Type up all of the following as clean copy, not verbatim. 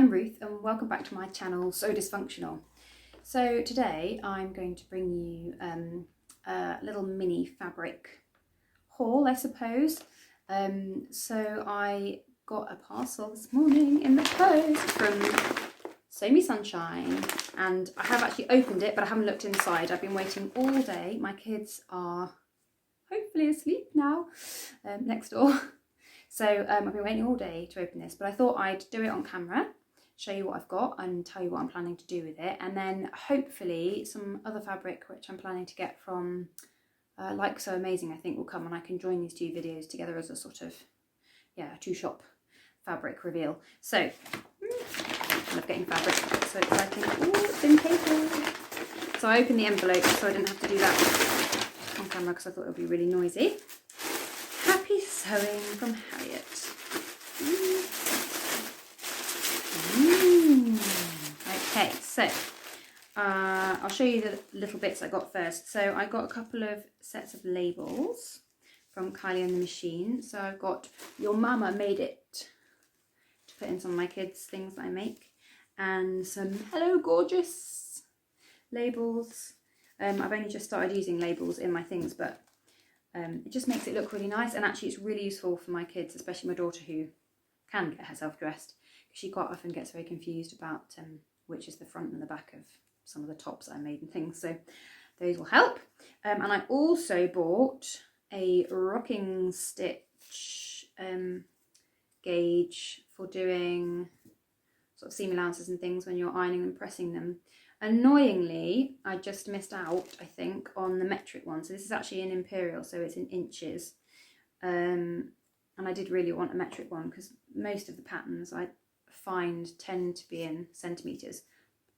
I'm Ruth and welcome back to my channel, So Dysfunctional. So today I'm going to bring you a little mini fabric haul, I suppose. So I got a parcel this morning in the post from So Me Sunshine, and I have actually opened it but I haven't looked inside. I've been waiting all day. My kids are hopefully asleep now next door. So I've been waiting all day to open this, but I thought I'd do it on camera, show you what I've got and tell you what I'm planning to do with it. And then hopefully some other fabric which I'm planning to get from Like So Amazing, I think will come, and I can join these two videos together as a sort of, yeah, a two-shop fabric reveal. So, I love getting fabric, so exciting. Oh, it's in paper. So I opened the envelope so I didn't have to do that on camera because I thought it would be really noisy. Happy sewing from Harriet. Okay, so I'll show you the little bits I got first. So I got a couple of sets of labels from Kylie and the Machine. So I've got Your Mama Made It to put in some of my kids' things that I make, and some Hello Gorgeous labels. I've only just started using labels in my things, but it just makes it look really nice, and actually it's really useful for my kids, especially my daughter who can get herself dressed, because she quite often gets very confused about which is the front and the back of some of the tops I made and things, so those will help. And I also bought a rocking stitch gauge for doing sort of seam allowances and things when you're ironing and pressing them. Annoyingly, I just missed out, I think, on the metric one. So this is actually an imperial, so it's in inches. And I did really want a metric one because most of the patterns I find tend to be in centimetres.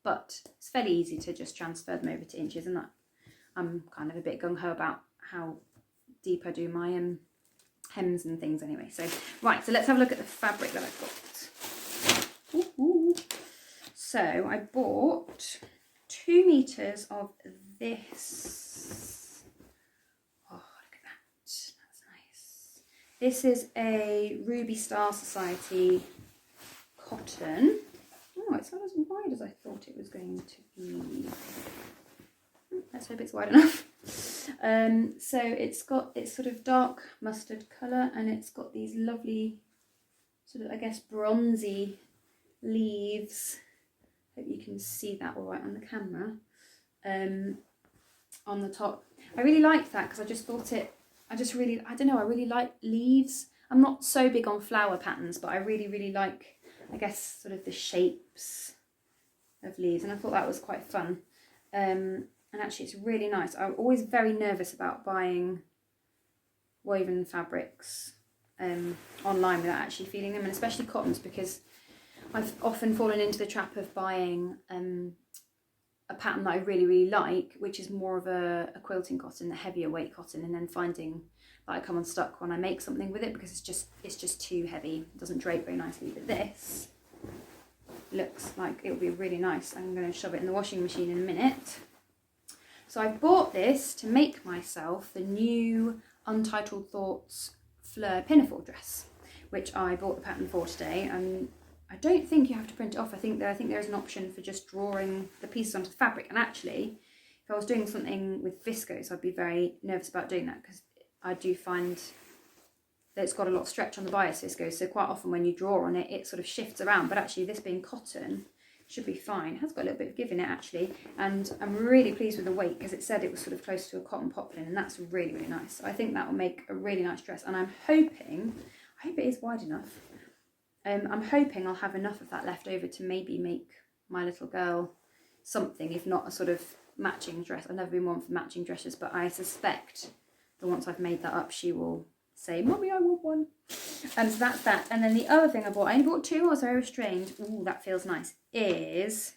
But it's fairly easy to just transfer them over to inches, and that I'm kind of a bit gung-ho about how deep I do my hems and things anyway. So, right, so let's have a look at the fabric that I've got. Ooh. So I bought 2 meters of this. Oh, look at that. That's nice. This is a Ruby Star Society cotton. Oh, it's not as wide as I thought it was going to be. Let's hope it's wide enough. So it's sort of dark mustard colour, and it's got these lovely sort of, I guess, bronzy leaves. Hope you can see that all right on the camera. On the top, I really liked that because I just thought I really like leaves. I'm not so big on flower patterns, but I really like, I guess, sort of the shapes of leaves, and I thought that was quite fun. And actually it's really nice. I'm always very nervous about buying woven fabrics online without actually feeling them, and especially cottons, because I've often fallen into the trap of buying a pattern that I really like, which is more of a quilting cotton, a heavier weight cotton, and then finding that I come unstuck when I make something with it because it's just too heavy. It doesn't drape very nicely. But this looks like it will be really nice. I'm going to shove it in the washing machine in a minute. So I bought this to make myself the new Untitled Thoughts Fleur Pinafore dress, which I bought the pattern for today. And I don't think you have to print it off. I think there's an option for just drawing the pieces onto the fabric. And actually, if I was doing something with viscose, I'd be very nervous about doing that because I do find that it's got a lot of stretch on the bias viscose. So quite often when you draw on it, it sort of shifts around. But actually, this being cotton should be fine. It has got a little bit of give in it actually. And I'm really pleased with the weight because it said it was sort of close to a cotton poplin, and that's really nice. So I think that will make a really nice dress. And I hope it is wide enough. I'm hoping I'll have enough of that left over to maybe make my little girl something, if not a sort of matching dress. I've never been one for matching dresses, but I suspect that once I've made that up, she will say, "Mummy, I want one." And so that's that. And then the other thing I only bought 2, I was very restrained. Ooh, that feels nice. Is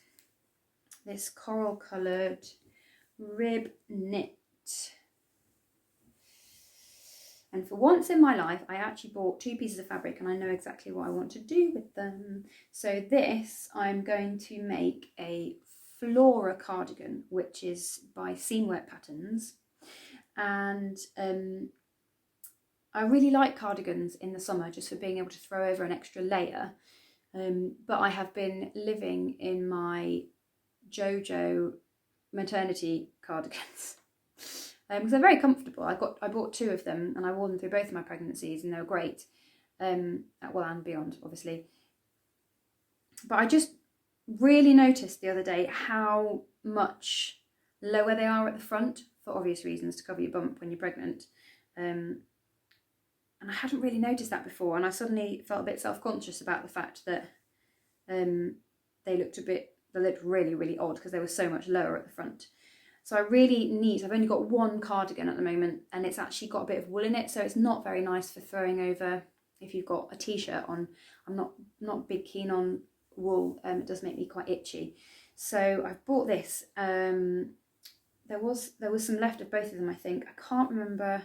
this coral coloured rib knit. And for once in my life, I actually bought 2 pieces of fabric and I know exactly what I want to do with them. So this, I'm going to make a Flora cardigan, which is by Seamwork Patterns. And I really like cardigans in the summer just for being able to throw over an extra layer. But I have been living in my JoJo maternity cardigans because they're very comfortable. I bought 2 of them and I wore them through both of my pregnancies and they were great. Well, and beyond, obviously. But I just really noticed the other day how much lower they are at the front, for obvious reasons, to cover your bump when you're pregnant. And I hadn't really noticed that before, and I suddenly felt a bit self-conscious about the fact that they looked really, really odd because they were so much lower at the front. So I really need, I've only got 1 cardigan at the moment, and it's actually got a bit of wool in it, so it's not very nice for throwing over if you've got a t-shirt on. I'm not big keen on wool, it does make me quite itchy. So I've bought this. There was some left of both of them, I think. I can't remember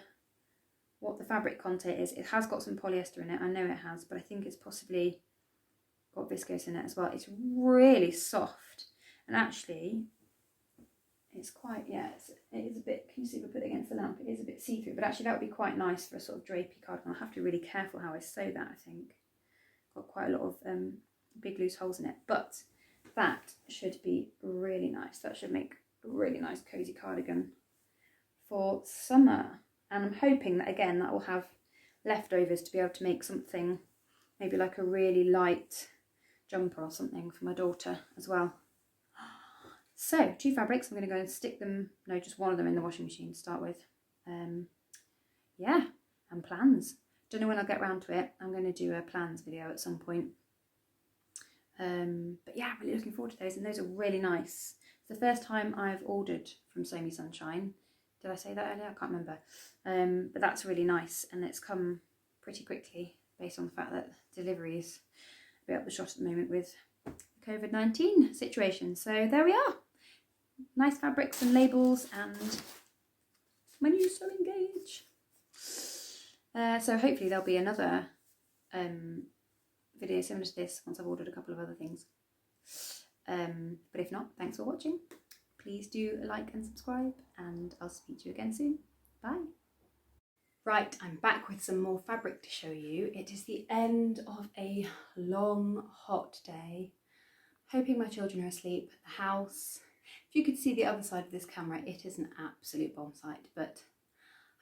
what the fabric content is. It has got some polyester in it, I know it has, but I think it's possibly got viscose in it as well. It's really soft, and actually it's quite, it is a bit, can you see if I put it against the lamp, it is a bit see-through, but actually that would be quite nice for a sort of drapey cardigan. I'll have to be really careful how I sew that, I think. Got quite a lot of big loose holes in it, but that should be really nice. That should make a really nice cozy cardigan for summer, and I'm hoping that again that will have leftovers to be able to make something, maybe like a really light jumper or something for my daughter as well. So 2 fabrics, I'm going to go and stick them, no, just 1 of them in the washing machine to start with. Yeah, and plans. Don't know when I'll get around to it. I'm going to do a plans video at some point. But yeah, really looking forward to those, and those are really nice. It's the first time I've ordered from Sew Me Sunshine. Did I say that earlier? I can't remember. But that's really nice, and it's come pretty quickly based on the fact that delivery is a bit up the shot at the moment with the COVID-19 situation. So there we are. Nice fabrics and labels and my new sewing gauge. So hopefully there'll be another video similar to this once I've ordered a couple of other things. But if not, thanks for watching. Please do like and subscribe, and I'll speak to you again soon. Bye. Right, I'm back with some more fabric to show you. It is the end of a long, hot day. Hoping my children are asleep at the house. If you could see the other side of this camera, it is an absolute bomb site, but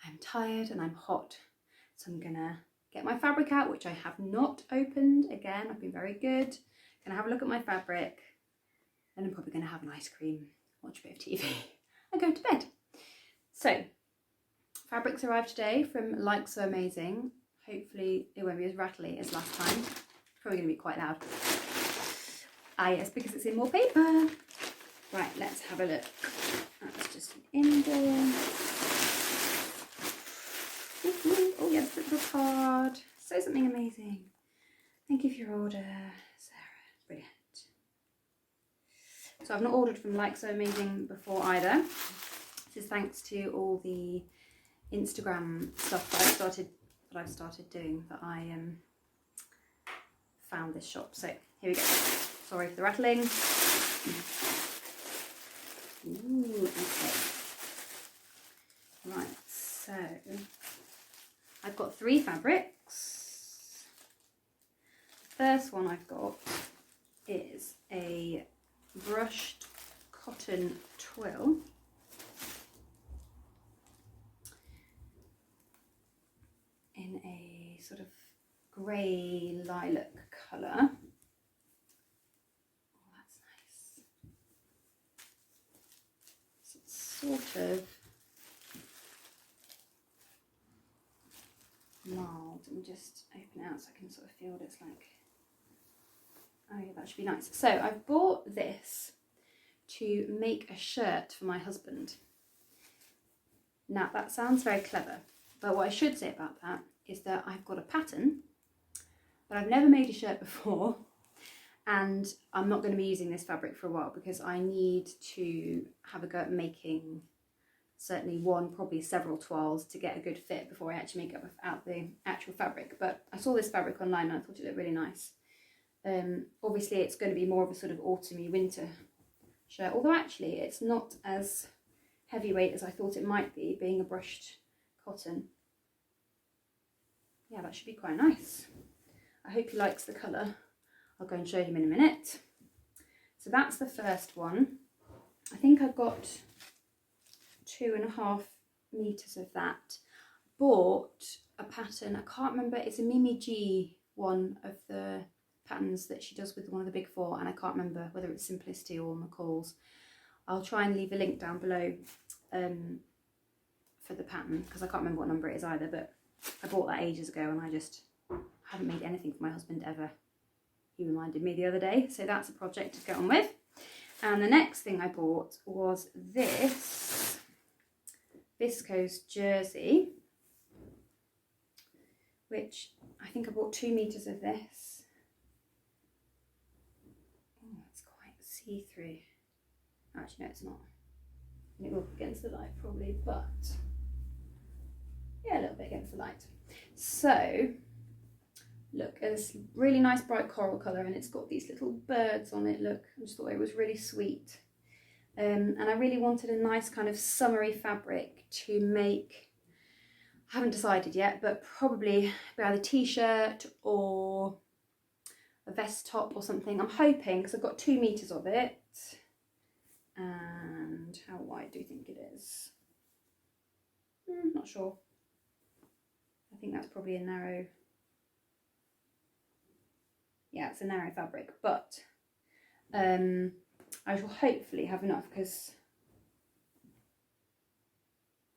I'm tired and I'm hot. So I'm gonna get my fabric out, which I have not opened. Again, I've been very good. Gonna have a look at my fabric, and I'm probably gonna have an ice cream, watch a bit of TV, and go to bed. So, fabrics arrived today from Like So Amazing. Hopefully it won't be as rattly as last time. It's probably gonna be quite loud. Ah yes, because it's in more paper. Right, let's have a look. That's just an index. Oh yes, little card. So something amazing. Thank you for your order, Sarah. Brilliant. So I've not ordered from Like So Amazing before either. This is thanks to all the Instagram stuff that I've started doing, that I found this shop. So here we go. Sorry for the rattling. Ooh, okay. Right, so I've got 3 fabrics. The first one I've got is a brushed cotton twill. In a sort of grey lilac colour. Oh, that's nice. So it's sort of mild. Let me just open it out so I can sort of feel what it's like. Oh yeah, that should be nice. So I've bought this to make a shirt for my husband. Now that sounds very clever, but what I should say about that is that I've got a pattern, but I've never made a shirt before, and I'm not going to be using this fabric for a while because I need to have a go at making certainly one, probably several toiles to get a good fit before I actually make out the actual fabric. But I saw this fabric online and I thought it looked really nice. Obviously it's going to be more of a sort of autumny winter shirt, although actually it's not as heavyweight as I thought it might be, being a brushed cotton. Yeah, that should be quite nice. I hope he likes the colour. I'll go and show him in a minute. So that's the first one. I think I've got 2.5 meters of that. Bought a pattern, I can't remember, it's a Mimi G one of the patterns that she does with one of the big four, and I can't remember whether it's Simplicity or McCall's. I'll try and leave a link down below for the pattern, because I can't remember what number it is either, but I bought that ages ago and I just haven't made anything for my husband ever. He reminded me the other day, so that's a project to get on with. And the next thing I bought was this viscose jersey, which I think I bought 2 meters of this. Oh, it's quite see-through. Actually, no, it's not. And it will be against the light probably, but yeah, a little bit against the light. So, look, it's really nice bright coral colour, and it's got these little birds on it. Look, I just thought it was really sweet. And I really wanted a nice kind of summery fabric to make, I haven't decided yet, but probably either a t-shirt or a vest top or something. I'm hoping, because I've got 2 meters of it. And how wide do you think it is? Not sure. I think that's probably a narrow, yeah, it's a narrow fabric, but I shall hopefully have enough, because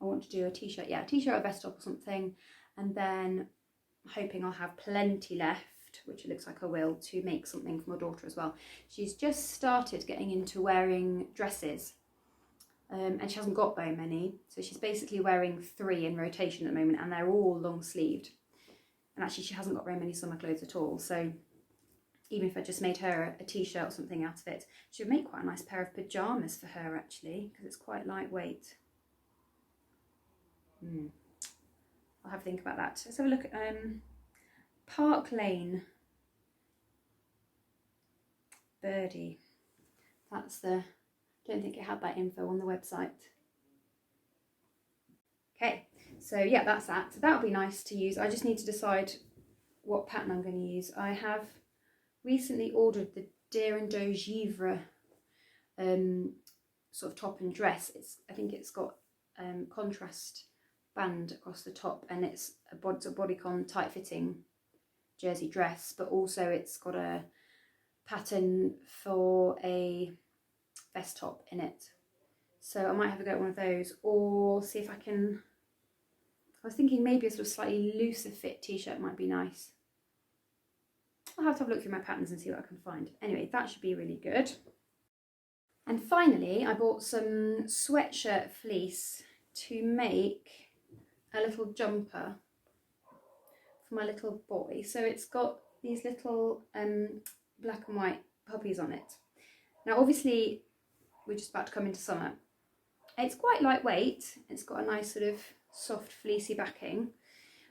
I want to do a t-shirt, yeah, a t-shirt or a vest top or something, and then I'm hoping I'll have plenty left, which it looks like I will, to make something for my daughter as well. She's just started getting into wearing dresses, and she hasn't got very many, so she's basically wearing 3 in rotation at the moment, and they're all long sleeved, and actually she hasn't got very many summer clothes at all. So even if I just made her a t-shirt or something out of it, she would make quite a nice pair of pyjamas for her actually, because it's quite lightweight. I'll have a think about that. Let's have a look at Park Lane Birdie. That's the, don't think it had that info on the website. Okay, so yeah, that's that. So that'll be nice to use. I just need to decide what pattern I'm going to use. I have recently ordered the Deer and Doe Givre sort of top and dress. I think it's got contrast band across the top, and it's a bodycon tight fitting jersey dress, but also it's got a pattern for a vest top in it. So I might have a go at one of those, or see if I can, I was thinking maybe a sort of slightly looser fit t-shirt might be nice. I'll have to have a look through my patterns and see what I can find. Anyway, that should be really good. And finally, I bought some sweatshirt fleece to make a little jumper for my little boy. So it's got these little black and white puppies on it. Now obviously we're just about to come into summer. It's quite lightweight. It's got a nice sort of soft fleecy backing.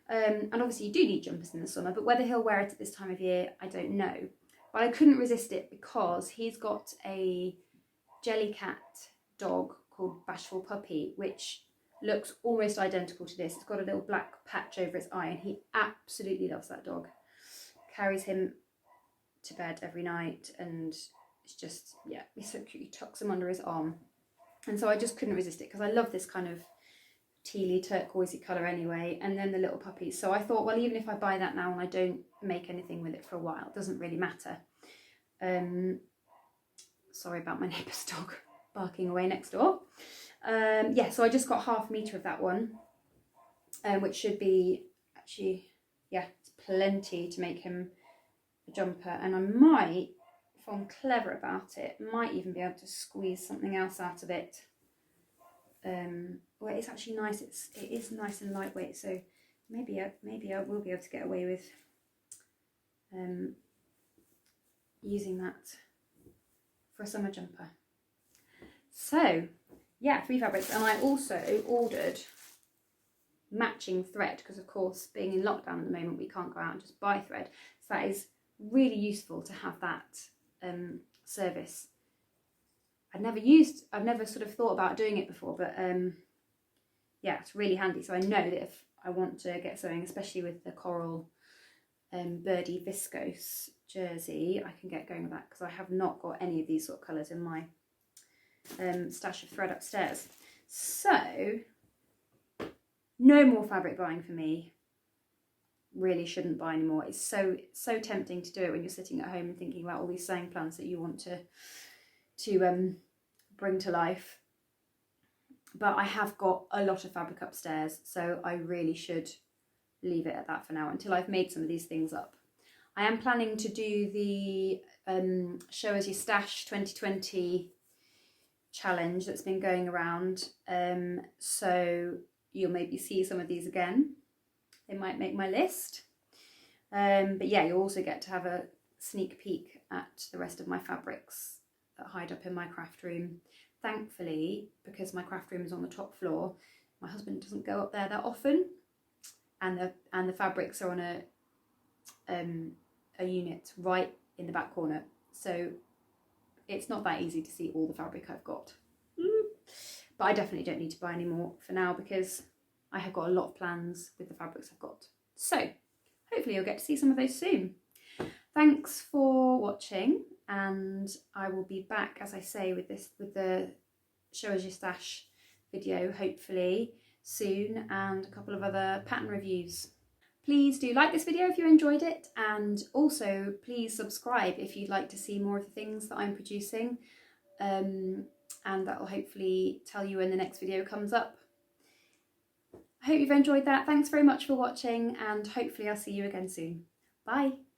And obviously you do need jumpers in the summer, but whether he'll wear it at this time of year, I don't know. But I couldn't resist it because he's got a Jellycat dog called Bashful Puppy, which looks almost identical to this. It's got a little black patch over its eye, and he absolutely loves that dog. Carries him to bed every night, and it's just, yeah, he's so cute. He tucks him under his arm. And so I just couldn't resist it because I love this kind of tealy turquoisey colour anyway, and then the little puppies. So I thought, well, even if I buy that now and I don't make anything with it for a while, it doesn't really matter. Sorry about my neighbour's dog barking away next door. Yeah, so I just got 1/2 meter of that one, which should be actually, yeah, it's plenty to make him a jumper. And I might, if I'm clever about it, might even be able to squeeze something else out of it. Well, it's actually nice. It is nice and lightweight, so maybe I will be able to get away with using that for a summer jumper. So yeah, 3 fabrics, and I also ordered matching thread because, of course, being in lockdown at the moment, we can't go out and just buy thread. So that is really useful to have that service. I've never sort of thought about doing it before, but yeah, it's really handy. So I know that if I want to get sewing, especially with the coral birdie viscose jersey, I can get going with that, because I have not got any of these sort of colours in my stash of thread upstairs. So no more fabric buying for me. Really shouldn't buy anymore. It's so tempting to do it when you're sitting at home and thinking about all these sewing plans that you want to bring to life. But I have got a lot of fabric upstairs, so I really should leave it at that for now until I've made some of these things up. I am planning to do the Show Us Your Stash 2020 challenge that's been going around, so you'll maybe see some of these again. They might make my list, but yeah, you'll also get to have a sneak peek at the rest of my fabrics that hide up in my craft room. Thankfully, because my craft room is on the top floor, my husband doesn't go up there that often, and the fabrics are on a unit right in the back corner, so it's not that easy to see all the fabric I've got. But I definitely don't need to buy any more for now, because I have got a lot of plans with the fabrics I've got. So hopefully you'll get to see some of those soon. Thanks for watching, and I will be back, as I say, with the Show Us Your Stash video hopefully soon, and a couple of other pattern reviews. Please do like this video if you enjoyed it, and also please subscribe if you'd like to see more of the things that I'm producing, and that will hopefully tell you when the next video comes up. I hope you've enjoyed that. Thanks very much for watching, and hopefully I'll see you again soon. Bye!